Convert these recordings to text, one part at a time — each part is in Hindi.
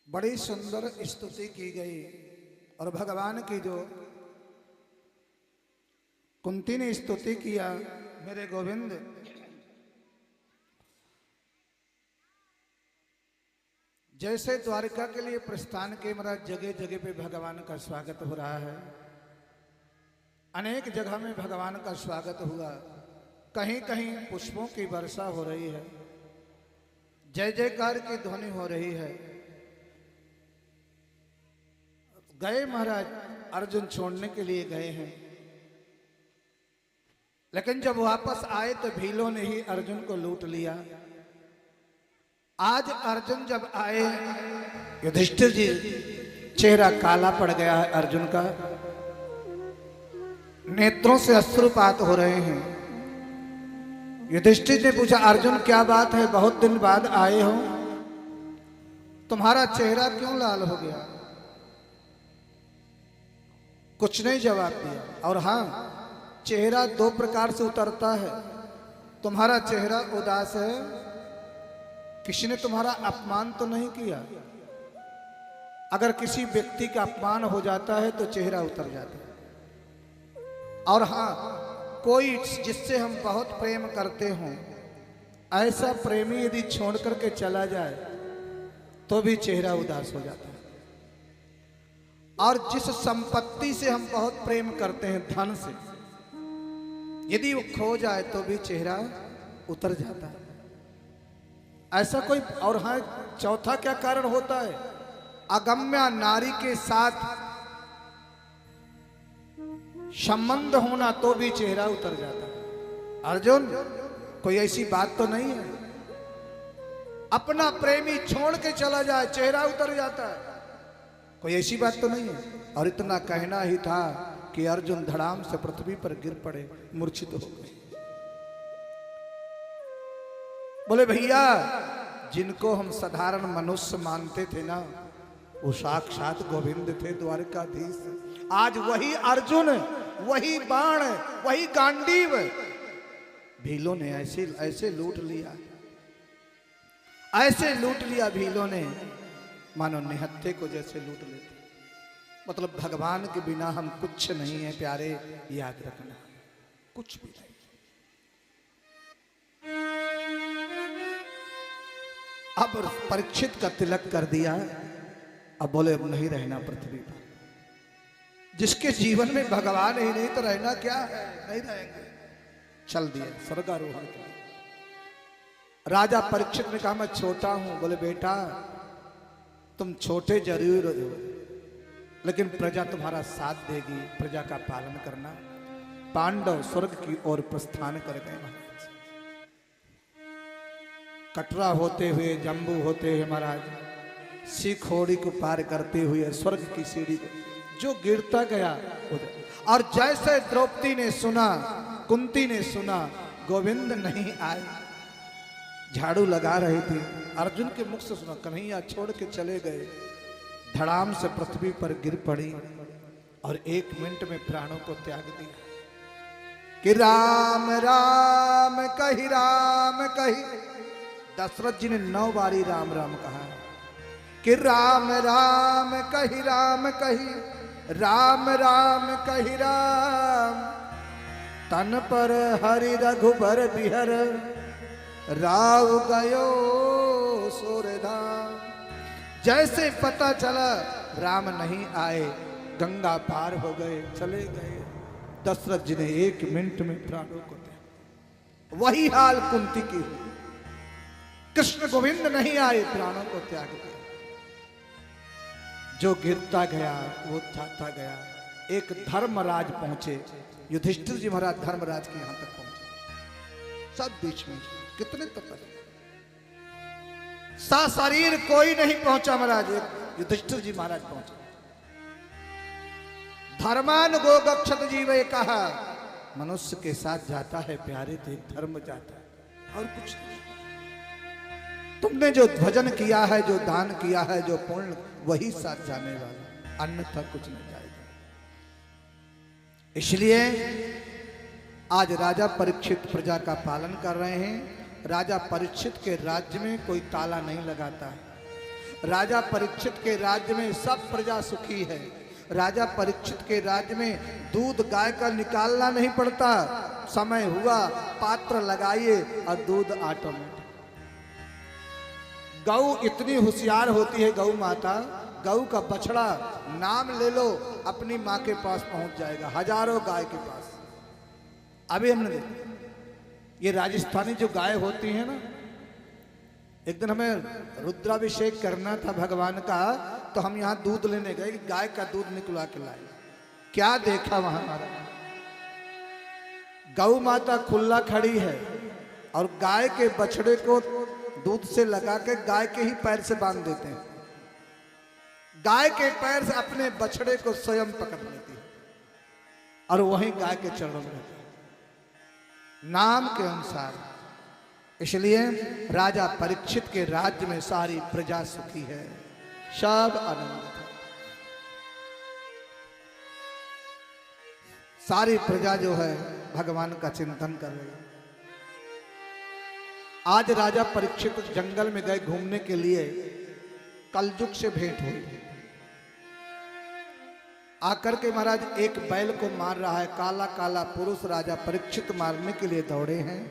बड़ी सुंदर स्तुति की गई और भगवान की जो कुंती ने स्तुति किया, मेरे गोविंद जैसे द्वारिका के लिए प्रस्थान के महाराज जगह जगह पे भगवान का स्वागत हो रहा है। अनेक जगह में भगवान का स्वागत हुआ, कहीं कहीं पुष्पों की वर्षा हो रही है, जय जयकार की ध्वनि हो रही है। गए महाराज अर्जुन छोड़ने के लिए गए हैं, लेकिन जब वापस आए तो भीलों ने ही अर्जुन को लूट लिया। आज अर्जुन जब आए, युधिष्ठिर जी चेहरा काला पड़ गया है अर्जुन का, नेत्रों से अश्रुपात हो रहे हैं। युधिष्ठिर ने पूछा, अर्जुन क्या बात है, बहुत दिन बाद आए हो, तुम्हारा चेहरा क्यों लाल हो गया? कुछ नहीं जवाब दिया। और हाँ, चेहरा दो प्रकार से उतरता है। तुम्हारा चेहरा उदास है, किसी ने तुम्हारा अपमान तो नहीं किया। अगर किसी व्यक्ति का अपमान हो जाता है तो चेहरा उतर जाता है। और हाँ, कोई जिससे हम बहुत प्रेम करते हों, ऐसा प्रेमी यदि छोड़ करके चला जाए तो भी चेहरा उदास हो जाता है। और जिस संपत्ति से हम बहुत प्रेम करते हैं, धन से, यदि वो खो जाए तो भी चेहरा उतर जाता है। ऐसा कोई। और हाँ, चौथा क्या कारण होता है? अगम्या नारी के साथ संबंध होना तो भी चेहरा उतर जाता है। अर्जुन, कोई ऐसी बात तो नहीं है? अपना प्रेमी छोड़ के चला जाए चेहरा उतर जाता है, कोई ऐसी बात तो नहीं है? और इतना कहना ही था कि अर्जुन धड़ाम से पृथ्वी पर गिर पड़े, मूर्छित हो गए। बोले, भैया जिनको हम साधारण मनुष्य मानते थे ना, वो साक्षात गोविंद थे, द्वारकाधीश। आज वही अर्जुन, वही बाण, वही गांडीव भीलों ने ऐसे ऐसे लूट लिया, ऐसे लूट लिया भीलों ने, मानो निहत्थे को जैसे लूट लेते। मतलब भगवान के बिना हम कुछ नहीं है प्यारे, याद रखना, कुछ भी नहीं। अब परीक्षित का तिलक कर दिया, अब बोले अब नहीं रहना पृथ्वी पर। जिसके जीवन में भगवान ही नहीं तो रहना क्या है, नहीं रहेंगे। चल दिए स्वर्गारोहण के लिए। राजा परीक्षित ने कहा, मैं छोटा हूं। बोले, बेटा तुम छोटे जरूर हो, लेकिन प्रजा तुम्हारा साथ देगी, प्रजा का पालन करना। पांडव स्वर्ग की ओर प्रस्थान कर गए महाराज। कटरा होते हुए, जम्बू होते हुए महाराज, सिखोड़ी को पार करते हुए स्वर्ग की सीढ़ी को जो गिरता गया उधर। और जैसे द्रौपदी ने सुना, कुंती ने सुना, गोविंद नहीं आए, झाड़ू लगा रही थी, अर्जुन के मुख से सुना, कन्हैया छोड़ के चले गए, धड़ाम से पृथ्वी पर गिर पड़ी और 1 मिनट में प्राणों को त्याग दिया। कि राम राम कही, राम कही। दशरथ जी ने 9 बारी राम राम कहा है। कि राम राम कही, राम कही, राम राम कही राम। तन पर हरि रघुबर बिहर, राव गयो सूरधाम। जैसे पता चला राम नहीं आए, गंगा पार हो गए, चले गए। दशरथ जी ने 1 मिनट में प्राणों को त्याग। वही हाल कुंती की हुई। कृष्ण गोविंद नहीं आए, प्राणों को त्याग दिया। जो गिरता गया वो जाता गया। एक धर्मराज पहुंचे, युधिष्ठिर जी महाराज धर्मराज के यहां तक पहुंचे। सब बीच में कितने तपस्या, शरीर कोई नहीं पहुंचा महाराज, युधिष्ठिर जी महाराज पहुंचे। धर्मान गो गच्छत जीवे कहा, मनुष्य के साथ जाता है प्यारे तो एक धर्म जाता है और कुछ नहीं। तुमने जो भजन किया है, जो दान किया है, जो पुण्य, वही साथ जाने वाला, अन्यथा कुछ नहीं जाएगा। इसलिए आज राजा परीक्षित प्रजा का पालन कर रहे हैं। राजा परीक्षित के राज्य में कोई ताला नहीं लगाता है। राजा परीक्षित के राज्य में सब प्रजा सुखी है। राजा परीक्षित के राज्य में दूध गाय का निकालना नहीं पड़ता, समय हुआ पात्र लगाइए और दूध ऑटोमेटिक। गौ इतनी होशियार होती है गौ माता, गौ का बछड़ा नाम ले लो अपनी माँ के पास पहुंच जाएगा, हजारों गाय के पास। अभी हमने देखा ये राजस्थानी जो गाय होती है ना, एक दिन हमें रुद्राभिषेक करना था भगवान का, तो हम यहाँ दूध लेने गए, गाय का दूध निकलवा के लाए। क्या देखा वहां, गौ माता खुला खड़ी है और गाय के बछड़े को दूध से लगा के गाय के ही पैर से बांध देते हैं। गाय के पैर से अपने बछड़े को स्वयं पकड़ लेती है और वहीं गाय के चरणों में रहती है नाम के अनुसार। इसलिए राजा परीक्षित के राज्य में सारी प्रजा सुखी है, सब आनंदित है। सारी प्रजा जो है भगवान का चिंतन कर रही है। आज राजा परीक्षित जंगल में गए घूमने के लिए, कलयुग से भेंट हुई। आकर के महाराज एक बैल को मार रहा है, काला काला पुरुष राजा परीक्षित मारने के लिए दौड़े हैं।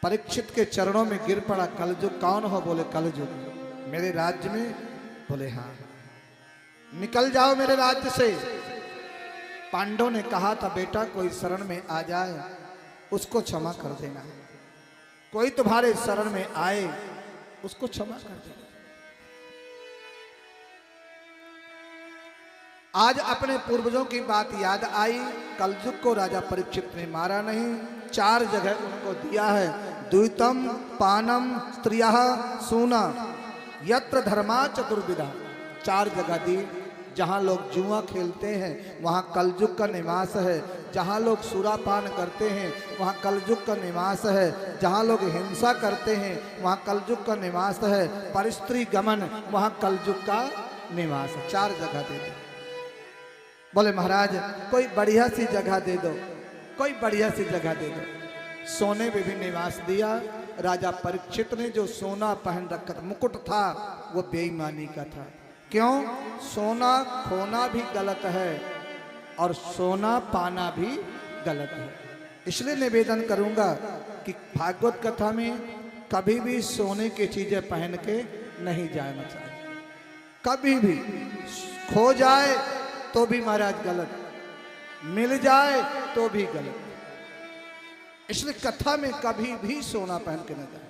परीक्षित के चरणों में गिर पड़ा। कलयुग कौन हो? बोले कलयुग, मेरे राज्य में? बोले हाँ। निकल जाओ मेरे राज्य से। पांडवों ने कहा था बेटा कोई शरण में आ जाए उसको क्षमा कर देना, कोई तुम्हारे शरण में आए उसको क्षमा कर देना। आज अपने पूर्वजों की बात याद आई। कलयुग को राजा परीक्षित ने मारा नहीं, 4 जगह उनको दिया है। द्वितम पानम स्त्रियः सूना यत्र धर्मा चतुर्विधा, 4 जगह दी। जहाँ लोग जुआ खेलते हैं वहाँ कलयुग का निवास है, जहाँ लोग सुरापान करते हैं वहाँ कलयुग का निवास है, जहाँ लोग हिंसा करते हैं वहाँ कलयुग का निवास है, परस्त्री गमन वहाँ कलयुग का निवास है। 4 जगह दे दो। बोले महाराज कोई बढ़िया सी जगह दे दो, कोई बढ़िया सी जगह दे दो। सोने में भी निवास दिया। राजा परीक्षित ने जो सोना पहन रखा था, मुकुट था, वो बेईमानी का था। क्यों? सोना खोना भी गलत है और सोना पाना भी गलत है। इसलिए निवेदन करूंगा कि भागवत कथा में कभी भी सोने की चीजें पहन के नहीं जाना चाहिए। कभी भी खो जाए तो भी महाराज गलत, मिल जाए तो भी गलत। इसलिए कथा में कभी भी सोना पहन के न जाए।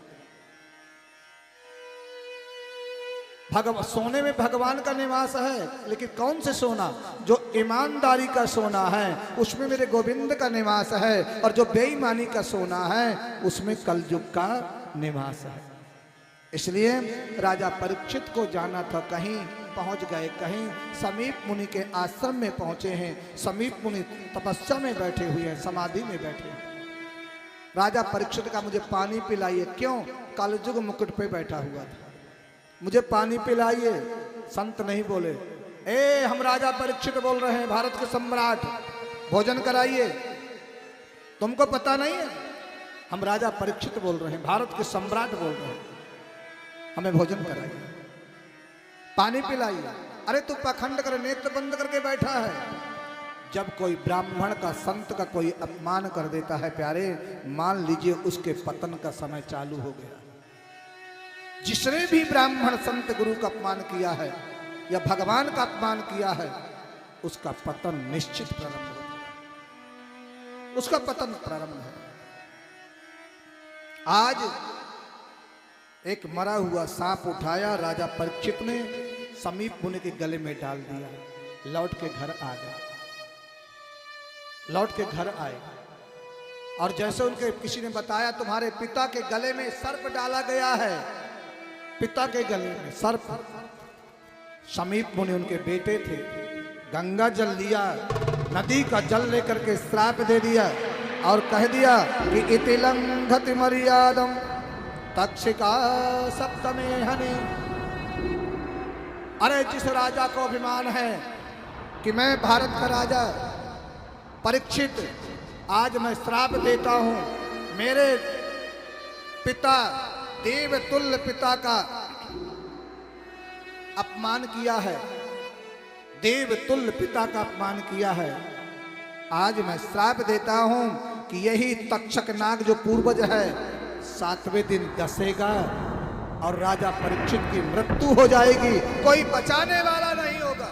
सोने में भगवान का निवास है, लेकिन कौन से सोना? जो ईमानदारी का सोना है उसमें मेरे गोविंद का निवास है, और जो बेईमानी का सोना है उसमें कलयुग का निवास है। इसलिए राजा परीक्षित को जाना था, कहीं पहुंच गए, कहीं समीप मुनि के आश्रम में पहुंचे हैं। समीप मुनि तपस्या में बैठे हुए हैं, समाधि में बैठे हैं। राजा परीक्षित का मुझे पानी पिलाइए। क्यों? कलयुग मुकुट पे बैठा हुआ था, मुझे पानी पिलाइए। संत नहीं बोले, ए हम राजा परीक्षित बोल रहे हैं, भारत के सम्राट, भोजन कराइए। तुमको पता नहीं है? हम राजा परीक्षित बोल रहे हैं, भारत के सम्राट बोल रहे हैं, हमें भोजन कराइए, पानी पिलाइए। अरे तू पाखंड कर, नेत्र बंद करके बैठा है। जब कोई ब्राह्मण का, संत का कोई अपमान कर देता है प्यारे, मान लीजिए उसके पतन का समय चालू हो गया। जिसने भी ब्राह्मण संत गुरु का अपमान किया है या भगवान का अपमान किया है, उसका पतन निश्चित प्रारंभ होता है, उसका पतन प्रारंभ है। आज एक मरा हुआ सांप उठाया, राजा परीक्षित ने समीप मुनि के गले में डाल दिया। लौट के घर आ गए, लौट के घर आए और जैसे उनके किसी ने बताया तुम्हारे पिता के गले में सर्प डाला गया है, पिता के गले में सर्प। समीप मुनि उनके बेटे थे, गंगा जल लिया, नदी का जल लेकर के श्राप दे दिया और कह दिया कि इति लंघति मर्यादम तक्षिका सप्तमे हनि। अरे जिस राजा को अभिमान है कि मैं भारत का राजा परीक्षित, आज मैं श्राप देता हूं, मेरे पिता देवतुल्य पिता का अपमान किया है, देव तुल्य पिता का अपमान किया है। आज मैं श्राप देता हूं कि यही तक्षक नाग जो पूर्वज है 7वें दिन डसेगा और राजा परीक्षित की मृत्यु हो जाएगी, कोई बचाने वाला नहीं होगा।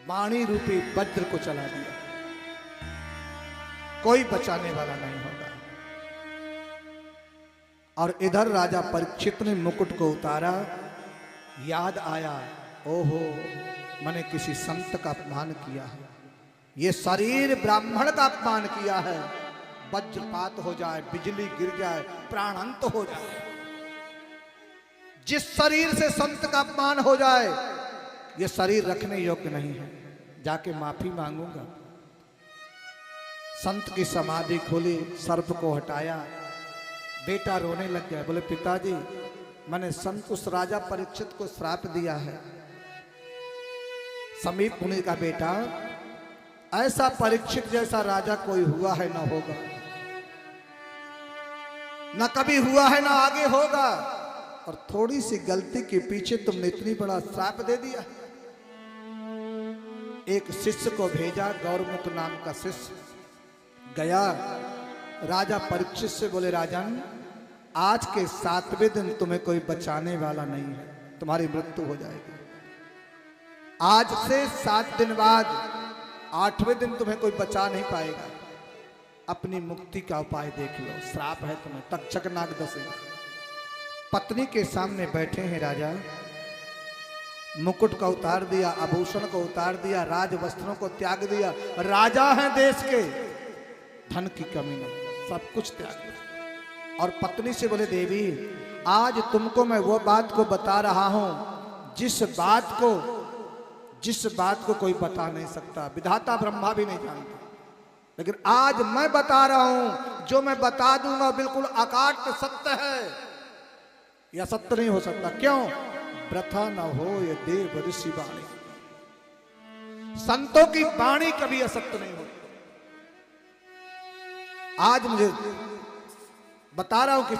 वाणी रूपी वज्र को चला दिया, कोई बचाने वाला नहीं होगा। और इधर राजा परीक्षित ने मुकुट को उतारा, याद आया, ओहो मैंने किसी संत का अपमान किया है, ये शरीर ब्राह्मण का अपमान किया है, वज्रपात हो जाए, बिजली गिर जाए, प्राण अंत हो जाए। जिस शरीर से संत का अपमान हो जाए ये शरीर रखने योग्य नहीं है, जाके माफी मांगूंगा। संत की समाधि खोली, सर्प को हटाया, बेटा रोने लग गया, बोले पिताजी मैंने संत उस राजा परीक्षित को श्राप दिया है। समीप मुनि का बेटा, ऐसा परीक्षित जैसा राजा कोई हुआ है ना होगा, ना कभी हुआ है ना आगे होगा, और थोड़ी सी गलती के पीछे तुमने इतनी बड़ा श्राप दे दिया। एक शिष्य को भेजा, गौरमुख नाम का शिष्य गया, राजा परीक्षित से बोले राजन आज के 7वें दिन तुम्हें कोई बचाने वाला नहीं है, तुम्हारी मृत्यु हो जाएगी। आज से 7 दिन बाद 8वें दिन तुम्हें कोई बचा नहीं पाएगा, अपनी मुक्ति का उपाय देख लो, श्राप है तुम्हें, तक्षक नाग डसेगा। पत्नी के सामने बैठे हैं राजा, मुकुट का उतार दिया, आभूषण को उतार दिया, राज वस्त्रों को त्याग दिया, राजा हैं देश के, धन की कमी नहीं, सब कुछ त्याग दिया। और पत्नी से बोले देवी आज तुमको मैं वो बात को बता रहा हूं जिस बात को कोई बता नहीं सकता, विधाता ब्रह्मा भी नहीं जानता, लेकिन आज मैं बता रहा हूं, जो मैं बता दूंगा बिल्कुल अकाट्य सत्य है, यह सत्य नहीं हो सकता। क्यों? प्रथा न हो ये देव ऋषि वाणी, संतों की वाणी कभी असत्य नहीं होती। आज मुझे बता रहा हूं कि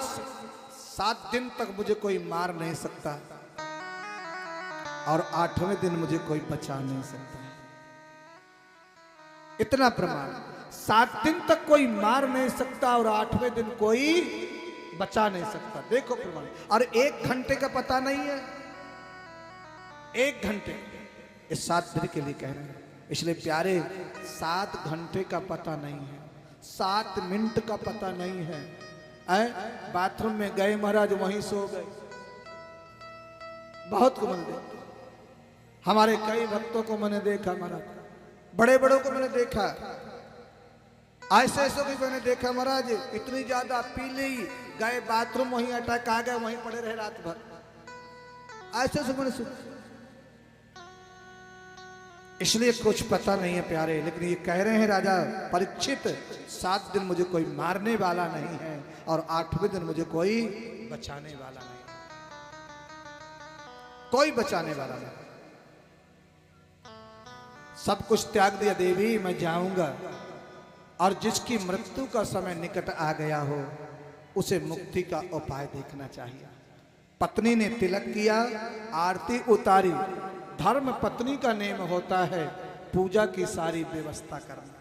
7 दिन तक मुझे कोई मार नहीं सकता और 8वें दिन मुझे कोई बचा नहीं सकता। इतना प्रमाण, 7 दिन तक कोई मार नहीं सकता और 8वें दिन कोई बचा नहीं सकता, देखो प्रमाण। और 1 घंटे का पता नहीं है, 1 घंटे, इस 7 दिन के लिए कह रहे हैं। इसलिए प्यारे 7 घंटे का पता नहीं है, 7 मिनट का पता नहीं है। बाथरूम में गए महाराज, वहीं सो गए, बहुत को मैंने देखा, हमारे कई भक्तों को मैंने देखा महाराज, बड़े बड़ों को मैंने देखा, ऐसे ऐसे भी मैंने देखा महाराज, इतनी ज्यादा पी ली, गए बाथरूम, वहीं अटैक आ गए, वहीं पड़े रहे रात भर, ऐसे ऐसे मैंने सुना। इसलिए कुछ पता नहीं है प्यारे, लेकिन ये कह रहे हैं राजा परीक्षित 7 दिन मुझे कोई मारने वाला नहीं है और 8वें दिन मुझे कोई बचाने वाला नहीं, कोई बचाने वाला नहीं। सब कुछ त्याग दिया, देवी मैं जाऊंगा, और जिसकी मृत्यु का समय निकट आ गया हो उसे मुक्ति का उपाय देखना चाहिए। पत्नी ने तिलक किया, आरती उतारी, धर्म पत्नी का नेम होता है पूजा की सारी व्यवस्था करना।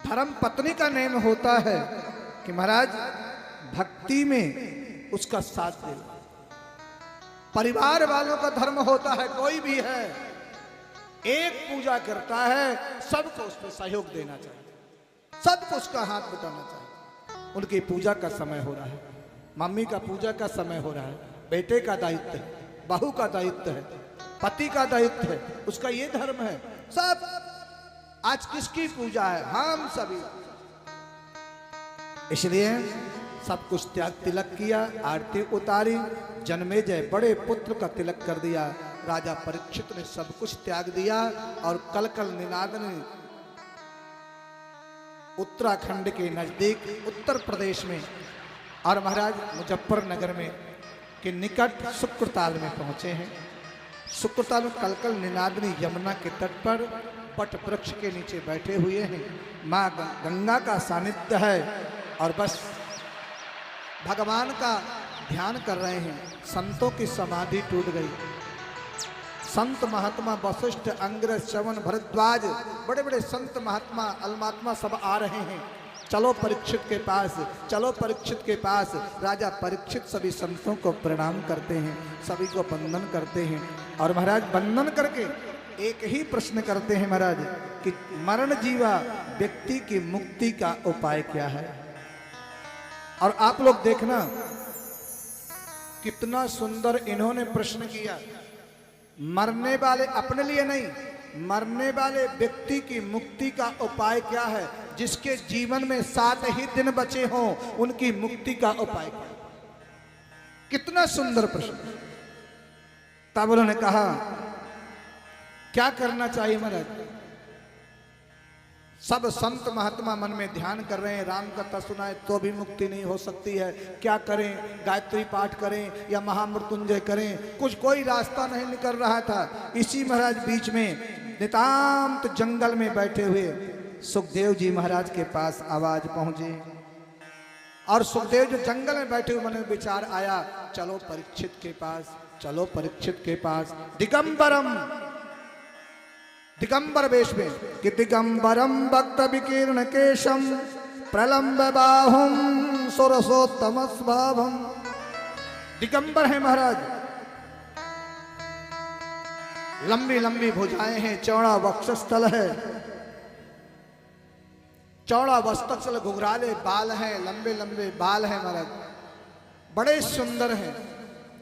धर्म पत्नी का नेम होता है कि महाराज भक्ति में उसका साथ देना। परिवार वालों का धर्म होता है, कोई भी है एक पूजा करता है, सबको उस पर सहयोग देना चाहिए, सबको उसका हाथ बटाना चाहिए। उनकी पूजा का समय हो रहा है, मम्मी का पूजा का समय हो रहा है, बेटे का दायित्व है, बहू का दायित्व है, पति का दायित्व है, उसका ये धर्म है। सब आज किसकी पूजा है? हम सभी। इसलिए सब कुछ त्याग, तिलक किया, आरती उतारी, जन्मेजय बड़े पुत्र का तिलक कर दिया। राजा परीक्षित ने सब कुछ त्याग दिया और कल कल निनाद ने उत्तराखंड के नजदीक उत्तर प्रदेश में और महाराज मुजफ्फरनगर में के निकट शुक्रताल में पहुंचे हैं। शुक्रताल में कलकल निनादनी यमुना के तट पर पट वृक्ष के नीचे बैठे हुए हैं। माँ गंगा का सानिध्य है और बस भगवान का ध्यान कर रहे हैं, संतों की समाधि टूट गई। संत महात्मा वशिष्ठ, अंग्रेज, श्रवण, भरद्वाज, बड़े बड़े संत महात्मा अलमात्मा सब आ रहे हैं। चलो परीक्षित के पास, चलो परीक्षित के पास। राजा परीक्षित सभी संतों को प्रणाम करते हैं, सभी को वंदन करते हैं। और महाराज वंदन करके एक ही प्रश्न करते हैं महाराज कि मरण जीवा व्यक्ति की मुक्ति का उपाय क्या है। और आप लोग देखना कितना सुंदर इन्होंने प्रश्न किया। मरने वाले, अपने लिए नहीं, मरने वाले व्यक्ति की मुक्ति का उपाय क्या है। जिसके जीवन में 7 ही दिन बचे हों, उनकी मुक्ति का उपाय क्या है। कितना सुंदर प्रश्न। तब उन्होंने कहा क्या करना चाहिए महाराज। सब संत महात्मा मन में ध्यान कर रहे हैं, राम कथा सुनाए तो भी मुक्ति नहीं हो सकती है, क्या करें, गायत्री पाठ करें या महामृत्युंजय करें, कुछ कोई रास्ता नहीं निकल रहा था। इसी महाराज बीच में नितांत जंगल में बैठे हुए सुखदेव जी महाराज के पास आवाज पहुंचे। और सुखदेव जो जंगल में बैठे हुए मन में विचार आया, चलो परीक्षित के पास, चलो परीक्षित के पास। दिगंबरम, दिगंबर वेश में कि दिगंबरम भक्त विकीर्ण केशम प्रलंब बाहुम सुरसोत्तम स्वभावम। दिगंबर है महाराज, लंबी लंबी भुजाएं हैं, चौड़ा वक्षस्थल है, चौड़ा वक्षस्थल, घुघराले बाल हैं, लंबे लंबे बाल हैं महाराज, बड़े सुंदर हैं।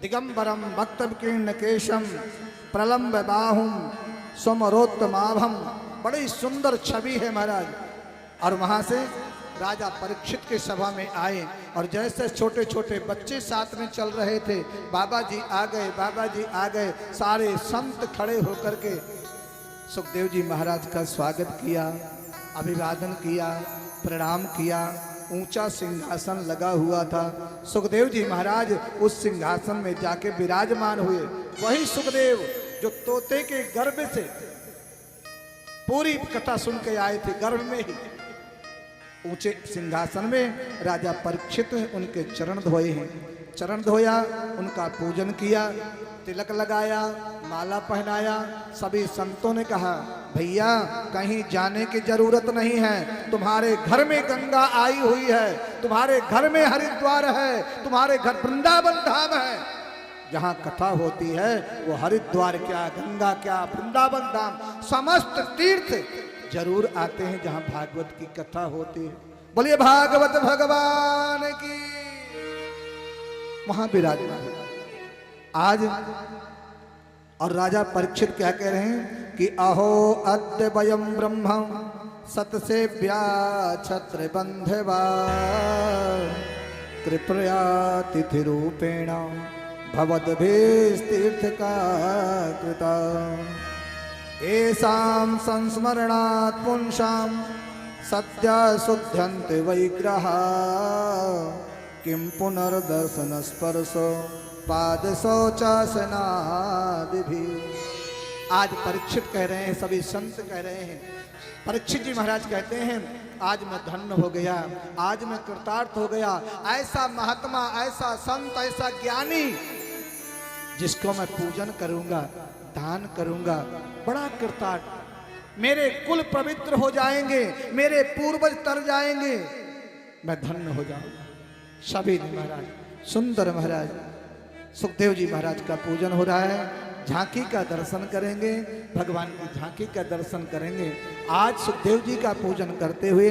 दिगंबरम भक्त विकीर्ण केशम प्रलंब बाहुम समरोत्तमाभम, बड़ी सुंदर छवि है महाराज। और वहां से राजा परीक्षित की सभा में आए और जैसे छोटे छोटे बच्चे साथ में चल रहे थे, बाबा जी आ गए, बाबा जी आ गए, सारे संत खड़े होकर के सुखदेव जी महाराज का स्वागत किया, अभिवादन किया, प्रणाम किया। ऊंचा सिंहासन लगा हुआ था, सुखदेव जी महाराज उस सिंहासन में जाके विराजमान हुए। वही सुखदेव जो तोते के गर्भ से पूरी कथा सुन के आए थे, गर्भ में ही ऊंचे सिंहासन में राजा परीक्षित उनके चरण धोए हैं। चरण धोया, उनका पूजन किया, तिलक लगाया, माला पहनाया। सभी संतों ने कहा भैया कहीं जाने की जरूरत नहीं है, तुम्हारे घर में गंगा आई हुई है, तुम्हारे घर में हरिद्वार है, तुम्हारे घर वृंदावन धाम है। जहाँ कथा होती है वो हरिद्वार क्या, गंगा क्या, वृंदावन धाम, समस्त तीर्थ जरूर आते हैं जहाँ भागवत की कथा होती है। बोलिए भागवत भगवान की। वहां विराजमान आज। और राजा परीक्षित क्या कह रहे हैं कि अहो अद्य वयम ब्रह्म सतसेव्या छत्र बंधवा कृपया तिथि रूपेण भवद्भीस्तीर्थ का कृता एषां संस्मरणात् पुंसां सद्य शुद्ध्यन्ते वैग्रहा किं पुनर्दर्शन स्पर्शो पाद शौचासनादि भी। आज परीक्षित कह रहे हैं, सभी संत कह रहे हैं, परीक्षित जी महाराज कहते हैं आज मैं धन्य हो गया, आज मैं कृतार्थ हो गया। ऐसा महात्मा, ऐसा संत, ऐसा ज्ञानी जिसको मैं पूजन करूंगा, दान करूंगा, बड़ा कृतार्थ, मेरे कुल पवित्र हो जाएंगे, मेरे पूर्वज तर जाएंगे, मैं धन्य हो जाऊंगा। सभी ने महाराज सुंदर महाराज सुखदेव जी महाराज का पूजन हो रहा है। झांकी का दर्शन करेंगे, भगवान की झांकी का दर्शन करेंगे। आज सुखदेव जी का पूजन करते हुए,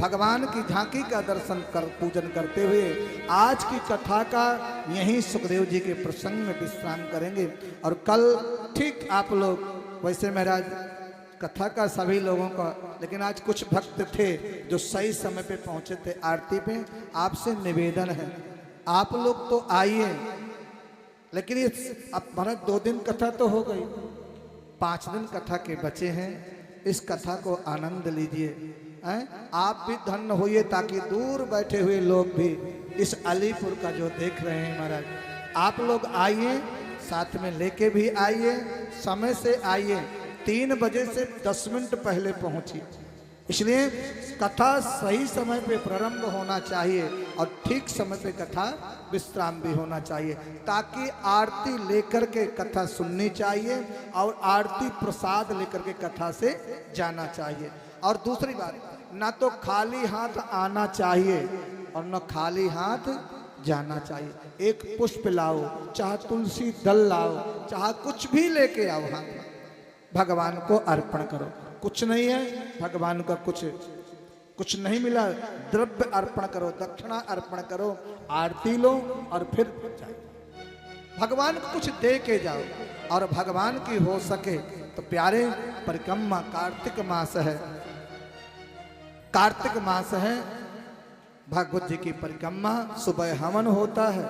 भगवान की झांकी का दर्शन पूजन करते हुए आज की कथा का यहीं सुखदेव जी के प्रसंग में विश्राम करेंगे। और कल ठीक आप लोग, वैसे महाराज कथा का सभी लोगों का, लेकिन आज कुछ भक्त थे जो सही समय पे पहुंचे थे आरती पे। आपसे निवेदन है आप लोग तो आइए, लेकिन ये अब महाराज 2 दिन कथा तो हो गई, 5 दिन कथा के बचे हैं। इस कथा को आनंद लीजिए, आप भी धन्य होइए, ताकि दूर बैठे हुए लोग भी इस अलीपुर का जो देख रहे हैं महाराज, आप लोग आइए, साथ में लेके भी आइए, समय से आइए। 3 बजे से 10 मिनट पहले पहुंचिए, इसलिए कथा सही समय पे प्रारंभ होना चाहिए और ठीक समय पे कथा विश्राम भी होना चाहिए, ताकि आरती लेकर के कथा सुननी चाहिए और आरती प्रसाद लेकर के कथा से जाना चाहिए। और दूसरी बात, ना तो खाली हाथ आना चाहिए और न खाली हाथ जाना चाहिए। एक पुष्प लाओ, चाहे तुलसी दल लाओ, चाहे कुछ भी लेके आओ, हाथ भगवान को अर्पण करो। कुछ नहीं है भगवान का, कुछ नहीं मिला, द्रव्य अर्पण करो, दक्षिणा अर्पण करो, आरती लो और फिर जाओ। भगवान को कुछ दे के जाओ। और भगवान की हो सके तो प्यारे परिक्रमा, कार्तिक मास है, कार्तिक मास है, भागवत जी की परिक्रमा, सुबह हवन होता है,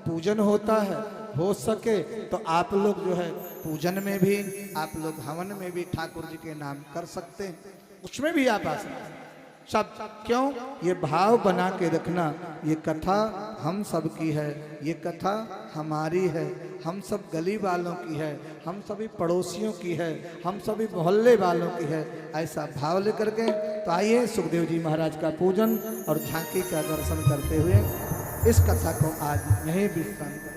पूजन होता है। हो सके तो आप लोग जो है पूजन में भी, आप लोग हवन में भी ठाकुर जी के नाम कर सकते हैं, उसमें भी आप आ सकते हैं। सब क्यों? ये भाव बना के रखना, ये कथा हम सब की है, ये कथा हमारी है, हम सब गली वालों की है, हम सभी पड़ोसियों की है, हम सभी मोहल्ले वालों की है। ऐसा भाव लेकर के तो आइए सुखदेव जी महाराज का पूजन और झांकी का दर्शन करते हुए इस कथा को आज यहीं विश्राम करें।